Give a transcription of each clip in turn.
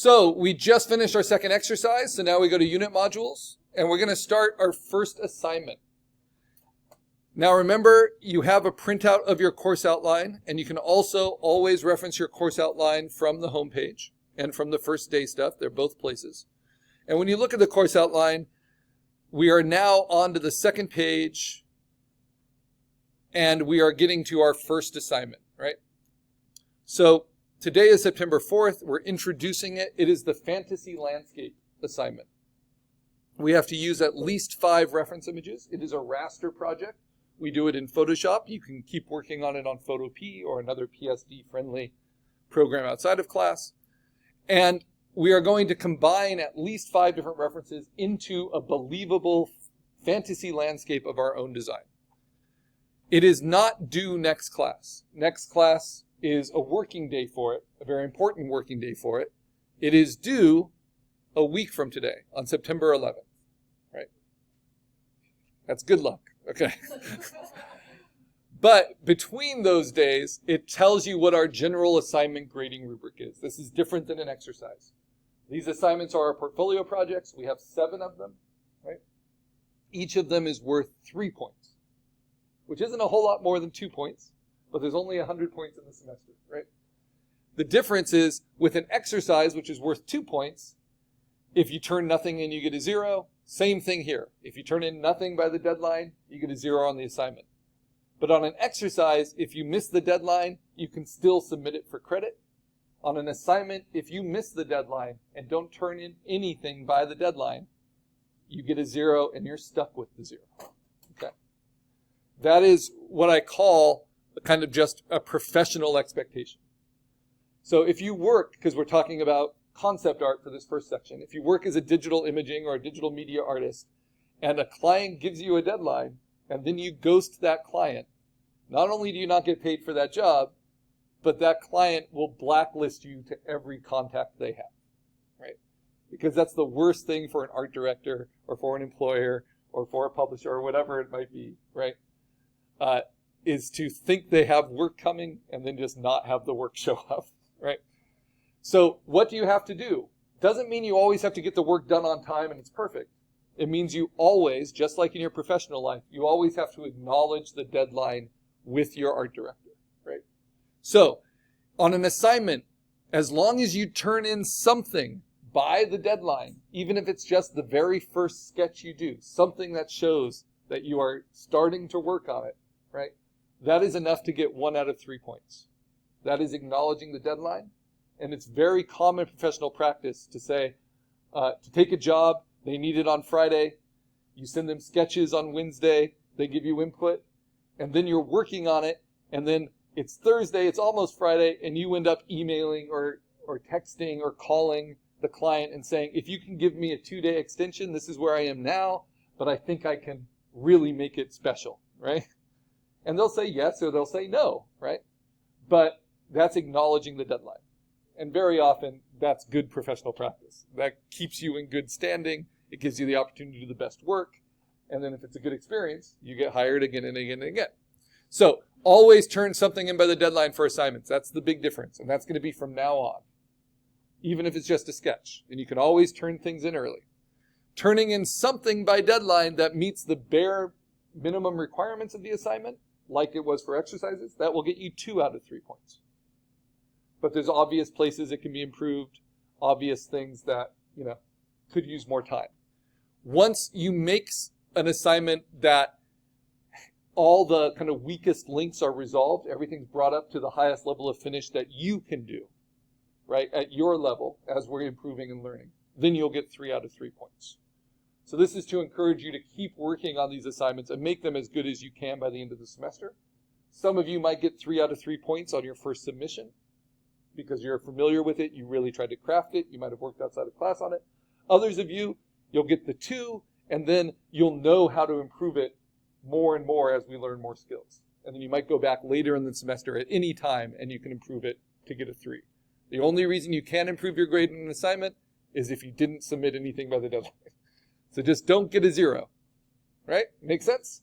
So we just finished our second exercise, so now we go to unit modules, and we're going to start our first assignment. Now remember, you have a printout of your course outline, and you can also always reference your course outline from the home page and from the first day stuff. They're both places. And when you look at the course outline, we are now on to the second page, and we are getting to our first assignment, right? So today is September 4th. We're introducing it. It is the fantasy landscape assignment. We have to use at least 5 reference images. It is a raster project. We do it in Photoshop. You can keep working on it on Photopea or another PSD-friendly program outside of class. And we are going to combine at least 5 different references into a believable fantasy landscape of our own design. It is not due next class. Next class is a working day for it, a very important working day for it. It is due a week from today, on September 11th, right? That's good luck, okay? But between those days, it tells you what our general assignment grading rubric is. This is different than an exercise. These assignments are our portfolio projects. We have 7 of them, right? Each of them is worth 3 points, which isn't a whole lot more than 2 points, but there's only 100 points in the semester, right? The difference is with an exercise, which is worth 2 points, if you turn nothing in, you get a 0. Same thing here. If you turn in nothing by the deadline, you get a 0 on the assignment. But on an exercise, if you miss the deadline, you can still submit it for credit. On an assignment, if you miss the deadline and don't turn in anything by the deadline, you get a 0 and you're stuck with the 0. Okay. That is what I call kind of just a professional expectation. So if you work, because we're talking about concept art for this first section, if you work as a digital imaging or a digital media artist and a client gives you a deadline and then you ghost that client, not only do you not get paid for that job, but that client will blacklist you to every contact they have, right? Because that's the worst thing for an art director or for an employer or for a publisher or whatever it might be, right? Is to think they have work coming and then just not have the work show up, right? So what do you have to do? Doesn't mean you always have to get the work done on time and it's perfect. It means you always, just like in your professional life, you always have to acknowledge the deadline with your art director, right? So on an assignment, as long as you turn in something by the deadline, even if it's just the very first sketch you do, something that shows that you are starting to work on it, right? That is enough to get 1 out of 3 points. That is acknowledging the deadline. And it's very common professional practice to say, to take a job, they need it on Friday. You send them sketches on Wednesday. They give you input. And then you're working on it. And then it's Thursday, it's almost Friday, and you end up emailing or texting or calling the client and saying, if you can give me a 2-day extension, this is where I am now, but I think I can really make it special, right? And they'll say yes or they'll say no, right? But that's acknowledging the deadline. And very often, that's good professional practice. That keeps you in good standing. It gives you the opportunity to do the best work. And then if it's a good experience, you get hired again and again and again. So always turn something in by the deadline for assignments. That's the big difference. And that's going to be from now on, even if it's just a sketch. And you can always turn things in early. Turning in something by deadline that meets the bare minimum requirements of the assignment, like it was for exercises, that will get you 2 out of 3 points. But there's obvious places it can be improved, obvious things that, could use more time. Once you make an assignment that all the kind of weakest links are resolved, everything's brought up to the highest level of finish that you can do, right, at your level as we're improving and learning, then you'll get 3 out of 3 points. So this is to encourage you to keep working on these assignments and make them as good as you can by the end of the semester. Some of you might get 3 out of 3 points on your first submission because you're familiar with it, you really tried to craft it, you might have worked outside of class on it. Others of you, you'll get the 2, and then you'll know how to improve it more and more as we learn more skills. And then you might go back later in the semester at any time and you can improve it to get a 3. The only reason you can improve your grade in an assignment is if you didn't submit anything by the deadline. So just don't get a 0, right? Make sense?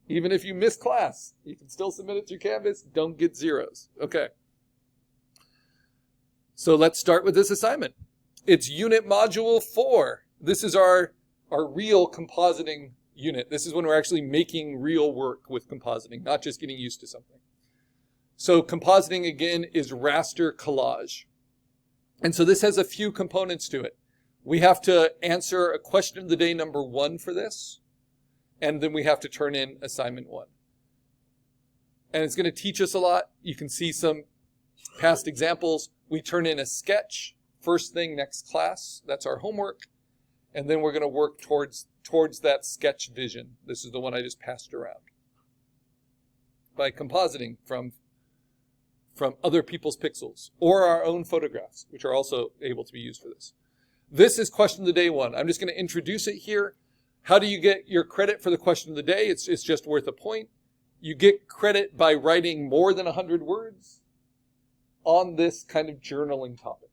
Even if you miss class, you can still submit it through Canvas. Don't get 0s. Okay. So let's start with this assignment. It's unit module 4. This is our real compositing unit. This is when we're actually making real work with compositing, not just getting used to something. So compositing, again, is raster collage. And so this has a few components to it. We have to answer a question of the day number 1 for this, and then we have to turn in assignment 1. And it's going to teach us a lot. You can see some past examples. We turn in a sketch first thing next class. That's our homework. And then we're going to work towards that sketch vision. This is the one I just passed around. By compositing from other people's pixels or our own photographs, which are also able to be used for this. This is question of the day 1. I'm just going to introduce it here. How do you get your credit for the question of the day? It's just worth a point. You get credit by writing more than 100 words on this kind of journaling topic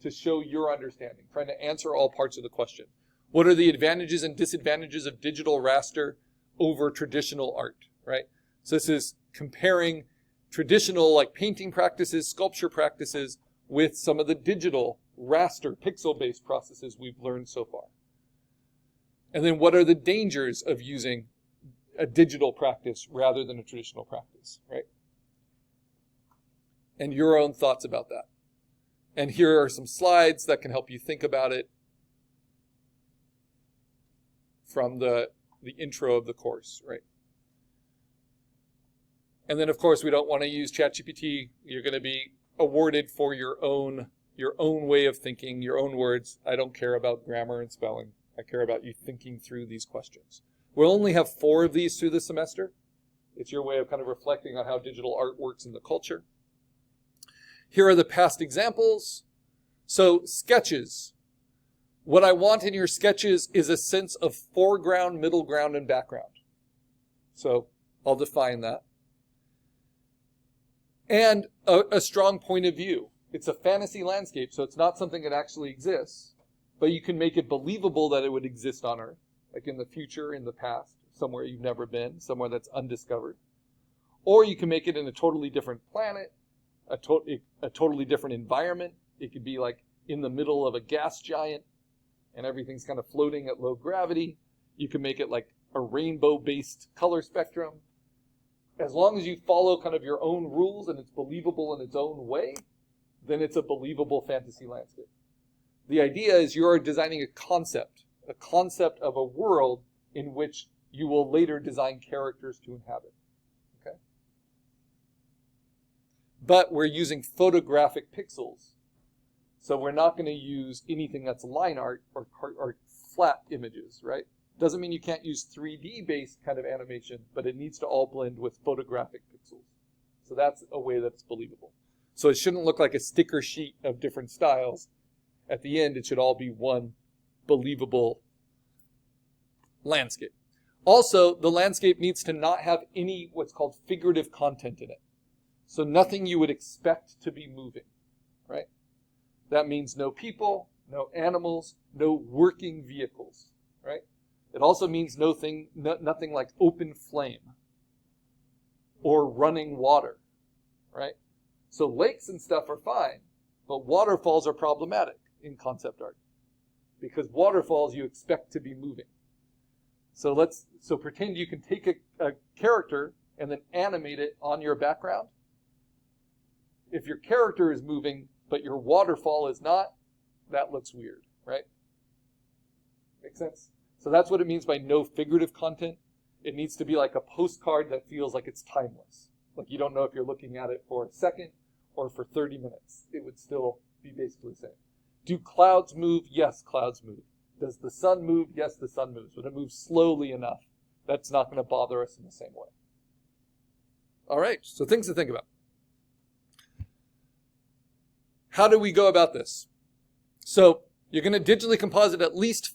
to show your understanding, trying to answer all parts of the question. What are the advantages and disadvantages of digital raster over traditional art, right? So this is comparing traditional like painting practices, sculpture practices with some of the digital raster pixel-based processes we've learned so far. And then what are the dangers of using a digital practice rather than a traditional practice, right? And your own thoughts about that. And here are some slides that can help you think about it from the intro of the course, right? And then, of course, we don't want to use ChatGPT. You're going to be awarded for your own way of thinking, your own words. I don't care about grammar and spelling. I care about you thinking through these questions. We'll only have 4 of these through the semester. It's your way of kind of reflecting on how digital art works in the culture. Here are the past examples. So sketches. What I want in your sketches is a sense of foreground, middle ground, and background. So I'll define that. And a strong point of view. It's a fantasy landscape, so it's not something that actually exists, but you can make it believable that it would exist on Earth, like in the future, in the past, somewhere you've never been, somewhere that's undiscovered. Or you can make it in a totally different planet, a totally different environment. It could be like in the middle of a gas giant, and everything's kind of floating at low gravity. You can make it like a rainbow-based color spectrum. As long as you follow kind of your own rules and it's believable in its own way, then it's a believable fantasy landscape. The idea is you're designing a concept of a world in which you will later design characters to inhabit. Okay? But we're using photographic pixels. So we're not going to use anything that's line art or flat images, right? Doesn't mean you can't use 3D-based kind of animation, but it needs to all blend with photographic pixels. So that's a way that's believable. So it shouldn't look like a sticker sheet of different styles. At the end, it should all be one believable landscape. Also, the landscape needs to not have any what's called figurative content in it. So nothing you would expect to be moving, right? That means no people, no animals, no working vehicles, right? It also means nothing like open flame or running water, right? So lakes and stuff are fine, but waterfalls are problematic in concept art because waterfalls you expect to be moving. So pretend you can take a character and then animate it on your background. If your character is moving, but your waterfall is not, that looks weird, right? Make sense? So that's what it means by no figurative content. It needs to be like a postcard that feels like it's timeless. Like you don't know if you're looking at it for a second or for 30 minutes. It would still be basically the same. Do clouds move? Yes, clouds move. Does the sun move? Yes, the sun moves. But it moves slowly enough. That's not going to bother us in the same way. All right, so things to think about. How do we go about this? So you're going to digitally composite at least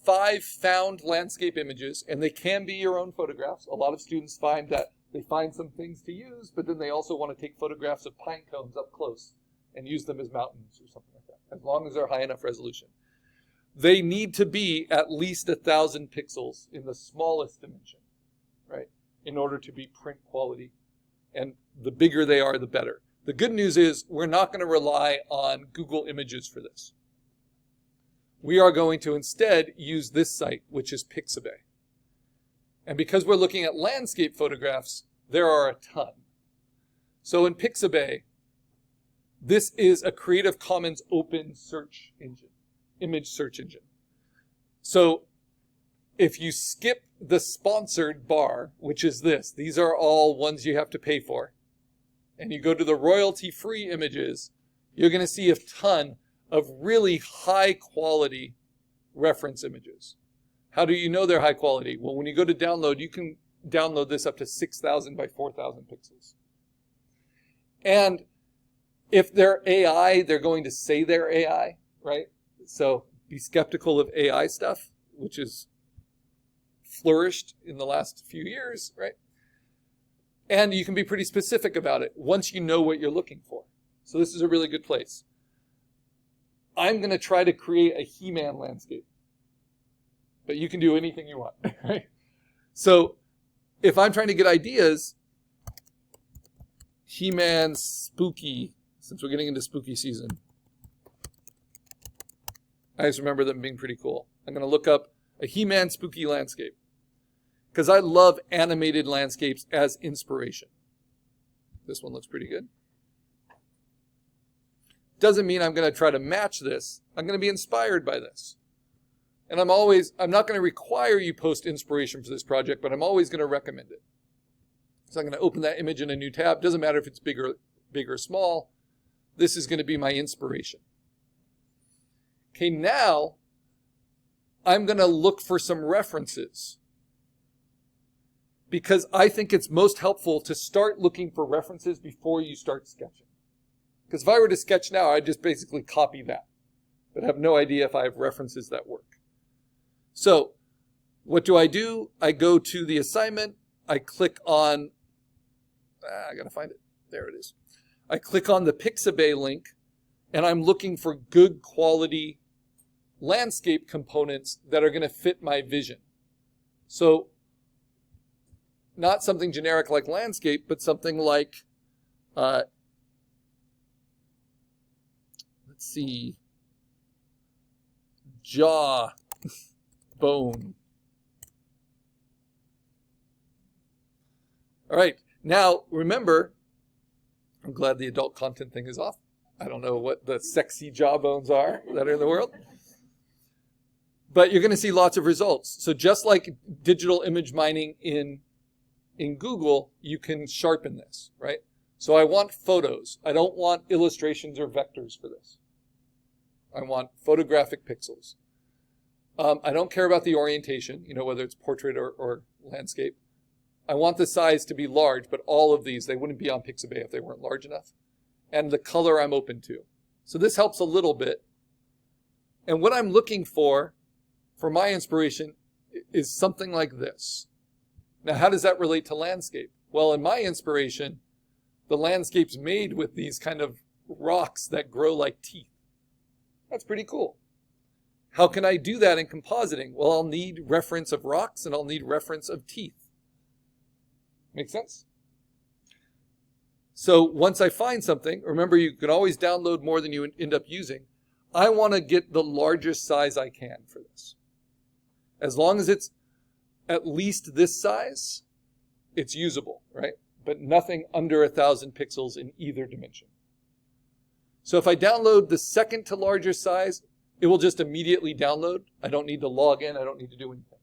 5 found landscape images, and they can be your own photographs. A lot of students find that they find some things to use, but then they also want to take photographs of pine cones up close and use them as mountains or something like that, as long as they're high enough resolution. They need to be at least 1,000 pixels in the smallest dimension, right, in order to be print quality. And the bigger they are, the better. The good news is we're not going to rely on Google Images for this. We are going to instead use this site, which is Pixabay. And because we're looking at landscape photographs, there are a ton. So in Pixabay, this is a Creative Commons open search engine, image search engine. So if you skip the sponsored bar, which is this, these are all ones you have to pay for, and you go to the royalty-free images, you're going to see a ton of really high-quality reference images. How do you know they're high quality? Well, when you go to download, you can download this up to 6,000 by 4,000 pixels. And if they're AI, they're going to say they're AI, right? So be skeptical of AI stuff, which has flourished in the last few years, right? And you can be pretty specific about it once you know what you're looking for. So this is a really good place. I'm going to try to create a He-Man landscape. But you can do anything you want, right? So if I'm trying to get ideas, He-Man spooky, since we're getting into spooky season, I just remember them being pretty cool. I'm going to look up a He-Man spooky landscape because I love animated landscapes as inspiration. This one looks pretty good. Doesn't mean I'm going to try to match this. I'm going to be inspired by this. And I'm not going to require you post inspiration for this project, but I'm always going to recommend it. So I'm going to open that image in a new tab. Doesn't matter if it's big or small. This is going to be my inspiration. Okay, now I'm going to look for some references because I think it's most helpful to start looking for references before you start sketching. Because if I were to sketch now, I'd just basically copy that, but have no idea if I have references that work. So what do? I go to the assignment. I click on, I got to find it. There it is. I click on the Pixabay link, and I'm looking for good quality landscape components that are going to fit my vision. So not something generic like landscape, but something like, let's see, jaw, bone. All right, now remember, I'm glad the adult content thing is off. I don't know what the sexy jawbones are that are in the world. But you're going to see lots of results. So just like digital image mining in Google, you can sharpen this, right? So I want photos. I don't want illustrations or vectors for this. I want photographic pixels. I don't care about the orientation, whether it's portrait or landscape. I want the size to be large, but all of these, they wouldn't be on Pixabay if they weren't large enough. And the color I'm open to. So this helps a little bit. And what I'm looking for my inspiration, is something like this. Now, how does that relate to landscape? Well, in my inspiration, the landscape's made with these kind of rocks that grow like teeth. That's pretty cool. How can I do that in compositing? Well, I'll need reference of rocks and I'll need reference of teeth. Make sense? So once I find something, remember you can always download more than you end up using. I want to get the largest size I can for this. As long as it's at least this size, it's usable, right? But nothing under 1,000 pixels in either dimension. So if I download the second to larger size, it will just immediately download. I don't need to log in. I don't need to do anything.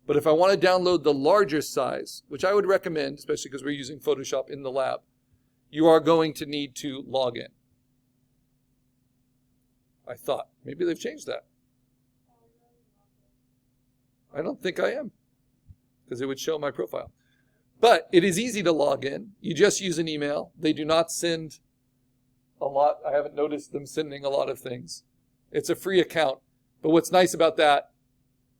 But if I want to download the larger size, which I would recommend, especially because we're using Photoshop in the lab, you are going to need to log in. I thought maybe they've changed that. I don't think I am, because it would show my profile. But it is easy to log in. You just use an email. They do not send a lot. I haven't noticed them sending a lot of things. It's a free account. But what's nice about that,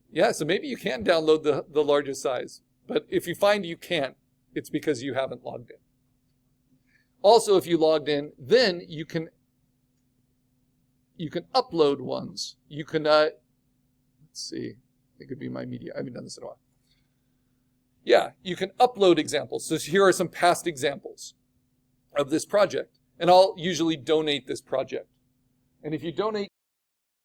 yeah, so maybe you can download the largest size. But if you find you can't, it's because you haven't logged in. Also, if you logged in, then you can upload ones. You can, let's see, it could be my media. I haven't done this in a while. Yeah, you can upload examples. So here are some past examples. of this project. And I'll usually donate this project. And if you donate